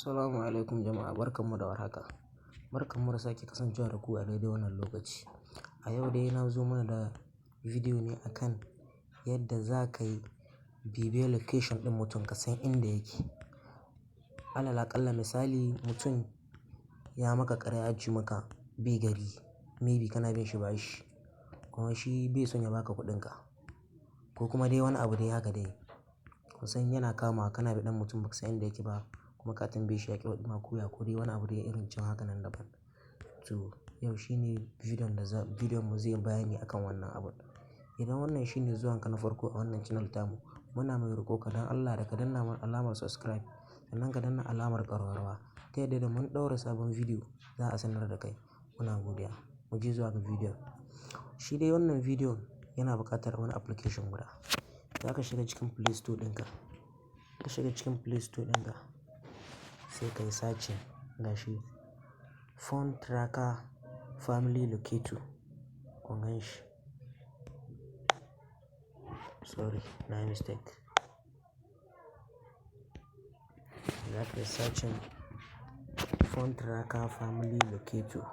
Assalamu alaikum jama'a, barkanmu da warhaka. Barkanmu da sake kasancewa da ku a daidai wannan lokaci. A yau dai na zo mana da bidiyo ne akan yadda za ka yi bibiyar location ɗin mutum ka san inda yake. Alal aƙalla misali mutum ya maka ƙarya ya ce maka bai gari, maybe kana bin shi bashi kuma shi bai son ya baka kuɗinka ko kuma dai wani abu dai haka dai. Kusan yana kamawa kana biɗan mutum baka san inda yake ba kuma ka tambaye shi ya ƙi faɗi ma ko ya ko dai wani abu dai irin can haka nan daban. To yau shine bidiyon mu zai bayani akan wannan abun. Idan wannan shine zuwanka na farko a wannan channel tamu, muna mai roƙo ka dan Allah da ka danna mana alamar subscribe sannan ka danna alamar ƙararrawa ta yadda da mun ɗaura sabon bidiyo za a sanar da kai. Muna godiya. Mu je zuwa ga bidiyon. Shi dai wannan bidiyon yana buƙatar wani application guda. Za ka shiga cikin Play Store ɗinka. Ka shiga cikin Play Store ɗinka sai ka yi searching gashi Phone Tracker Family Locator. Kun gan shi? Sorry, na yi mistake. Za ka yi searching Phone Tracker Family Locator.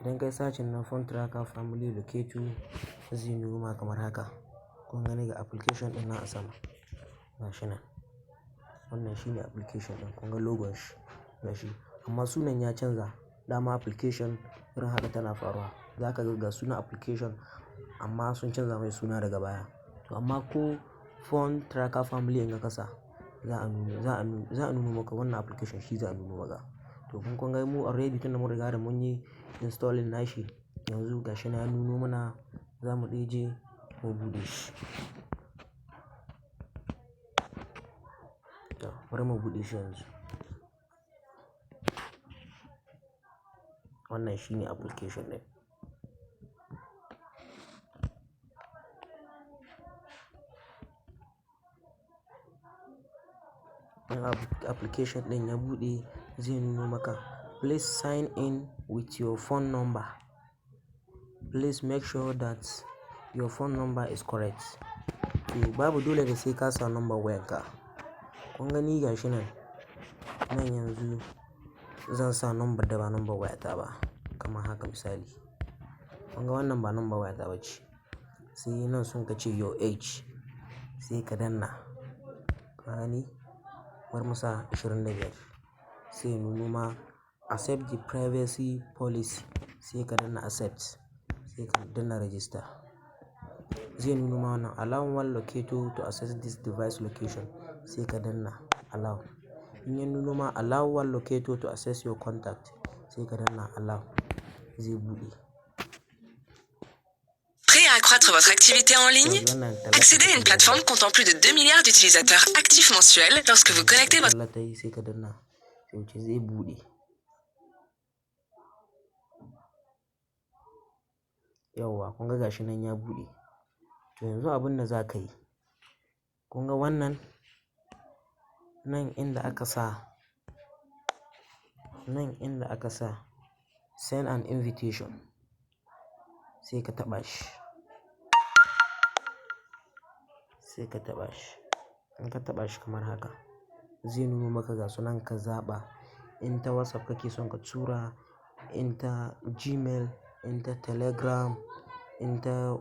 Idan ka yi searching na Phone Tracker Family Locator zai nuna kamar haka. Kun gani ga application ɗin nan a sama. Gashi nan. Wannan shine application ɗin. Kun ga logon shi gashi. Amma sunan ya canza. Dama application irin haka tana faruwa. Za ka ga sunan application amma sun canza mai suna daga baya. To amma ko Phone Tracker Family in ka kasa za a nuno maka wannan application shi za a nuno maka. To kun ga mu already tunda mun riga da mun yi installing nashi yanzu gashi na ya nuno mana za mu ɗaya je mu buɗe shi. To bari mu buɗe shi yanzu. Wannan shine application ɗin. Application ɗin ya buɗe zai nuno maka please sign in with your phone number. Please make sure that your phone number is correct. To babu dole da sai ka sa number wayanka. Kun gani gashi nan. Nan yanzu zan sa number da ba number wayata ba. Kamar haka misali. Kun ga wannan ba number wayata ba ce. Sai nan sun ka ce your age. Sai ka danna. Ka gani? Bari mu sa 25. Sai nuno ma accept the privacy policy. Sai ka danna accept. Sai ka danna register. Zai nuno ma wannan allow one locator to access this device location. Sai ka danna allow. In ya nuno ma allow one locator to access your contact. Sai ka danna allow. Zai buɗe. Prêt à accroître votre activité en ligne? Accédez à une plateforme comptant plus de 2 milliards d'utilisateurs actifs mensuels lorsque vous connectez votre... Sai ka danna. Sai wuce zai buɗe. Yauwa kun ga gashi nan ya buɗe. To yanzu abin da za ka yi. Kun ga wannan nan inda aka sa send an invitation. Sai ka taɓa shi. In ka taɓa shi kamar haka zai nuno maka ga sunan ka zaɓa. In ta WhatsApp kake son ka tura, in ta Gmail, in ta Telegram, in ta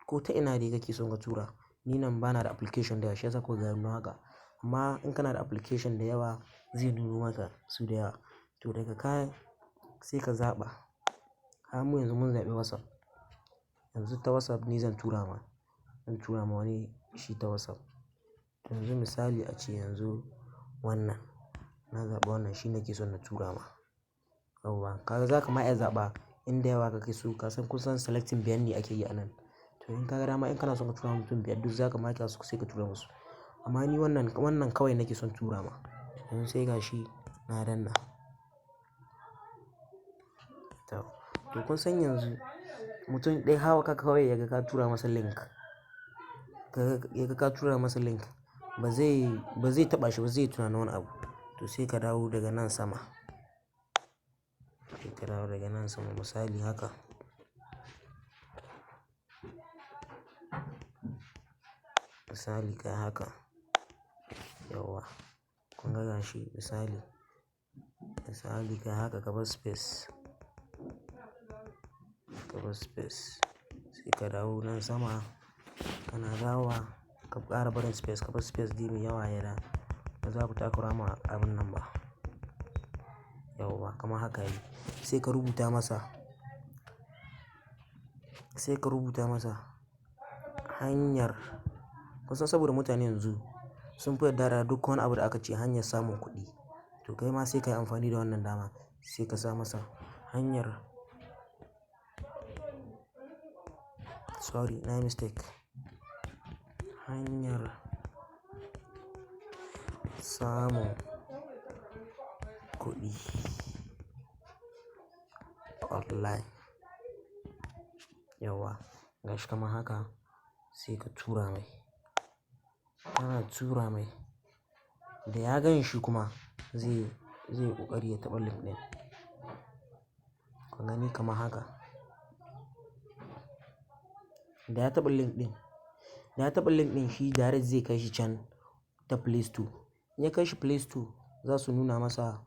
ko ta ina dai kake son ka tura. Ni nan bana da application da yawa shi yasa kuka ga ya nuno haka. Amma in kana da application da yawa zai nuno maka su da yawa. To daga ka sai ka zaɓa. Har mu yanzu mun zaɓi WhatsApp. Yanzu ta WhatsApp ni zan tura ma. Zan tura ma wani shi ta WhatsApp. Yanzu misali ace yanzu wannan. Na zaɓa wannan shi nake son na tura ma. Yauwa. Kaga za ka ma iya zaɓa inda yawa kake so. Ka san kusan selecting biyar ne ake yi a nan. To in ka ga dama in kana son ka tura mutum biyar duk za ka ma kira su sai ka tura musu. Amma ni wannan kawai nake son tura ma. Yanzu sai gashi na danna. To kun san yanzu mutum ɗaya haka kawai yaga ka tura masa link. Yaga ka tura masa link ba zai taɓa shi ba zai tuna wani abu. To sai ka dawo daga nan sama. Sai ka dawo daga nan sama misali haka. Misali kai haka. Yauwa. kun ga gashi misali kai haka ka bar space sai ka dawo nan sama, kana dawowa ka ƙara barin space, ka bar space dai mai yawa yana ba za ku takura ma abin nan ba. Yauwa kamar haka yi sai ka rubuta masa hanyar, kusan saboda mutane yanzu sun fi yarda da duk wani abu da aka ce hanyar samun kuɗi. To kai ma sai ka yi amfani da wannan dama sai ka sa masa hanyar, sorry na yi mistake, hanyar samun kuɗi online. Yauwa gashi kamar haka sai ka tura mai, kana tura mai da ya gan shi kuma zai ƙoƙari ya taɓa link ɗin. Kun gani kamar haka, da ya taɓa link ɗin shi direct zai kai shi can ta Play Store. In ya kai shi Play Store za su nuna masa,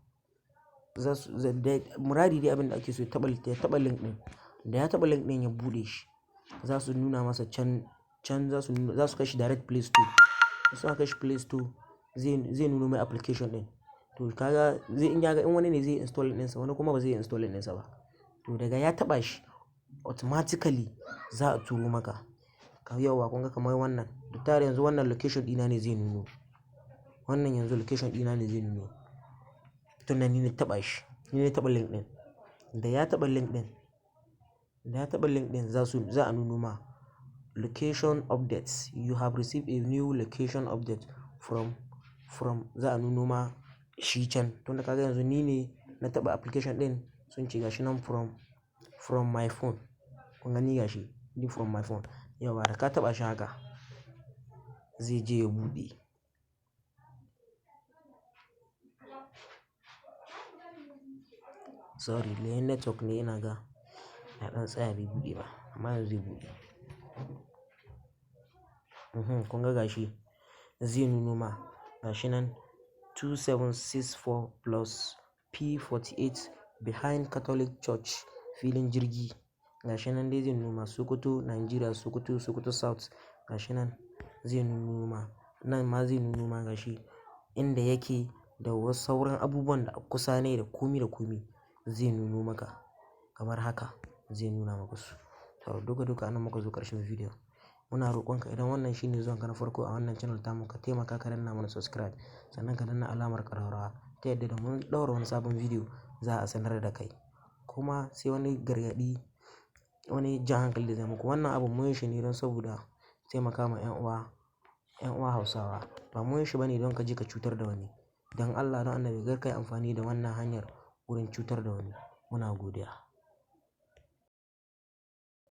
muradi dai abin da ake so ya taɓa link ɗin. Da ya taɓa link ɗin ya buɗe shi za su nuna masa can za su kai shi direct Play Store. Da suka kai shi Play Store zai nuno mai application ɗin. To kaga in wani ne zai install ɗinsa, wani kuma ba zai install ɗinsa ba. To daga ya taɓa shi automatically za a turo maka. Yauwa kun ga kamar wannan, da tare yanzu wannan location ɗina ne zai nuno. Wannan yanzu location ɗina ne zai nuno. Tunda ni na taɓa shi, ni na taɓa link ɗin. Da ya taɓa link ɗin za a nuno ma location updates. You have received a new location update from za a nuno ma shi can. Tunda kaga yanzu ni ne na taɓa application ɗin, sun ce gashi nan from my phone. Kun gani gashi ni from my phone. Yauwa da ka taɓa shi haka zai je ya buɗe. Sorry layin network ne ina ga ya ɗan tsaya bai buɗe ba amma yanzu zai buɗe. Kun ga gashi zai nuno ma gashi nan 2764 plus P48 behind Catholic Church filin jirgi. Gashi nan dai zai nuno ma Sokoto, Nigeria, Sokoto South. Gashi nan zai nuno ma, nan ma zai nuno ma gashi inda yake da wasu sauran abubuwan da kusa ne da komi zai nuno maka kamar haka zai nuna maka su. To duka anan muka zo ƙarshen video. Muna roƙonka idan wannan shine zuwanka na farko a wannan channel tamu, ka taimaka ka danna mana subscribe sannan ka danna alamar ƙararrawa ta yadda da mun ɗaura wani sabon video za a sanar da kai. Kuma sai wani gargaɗi, wani jan hankali da zai muku, wannan abu mun yi shi ne don saboda taimaka ma 'yan uwa Hausawa. Ba mun yi shi bane don ka je ka cutar da wani. Don Allah don Annabi kar ka yi amfani da wannan hanyar wurin cutar da wani. Muna godiya.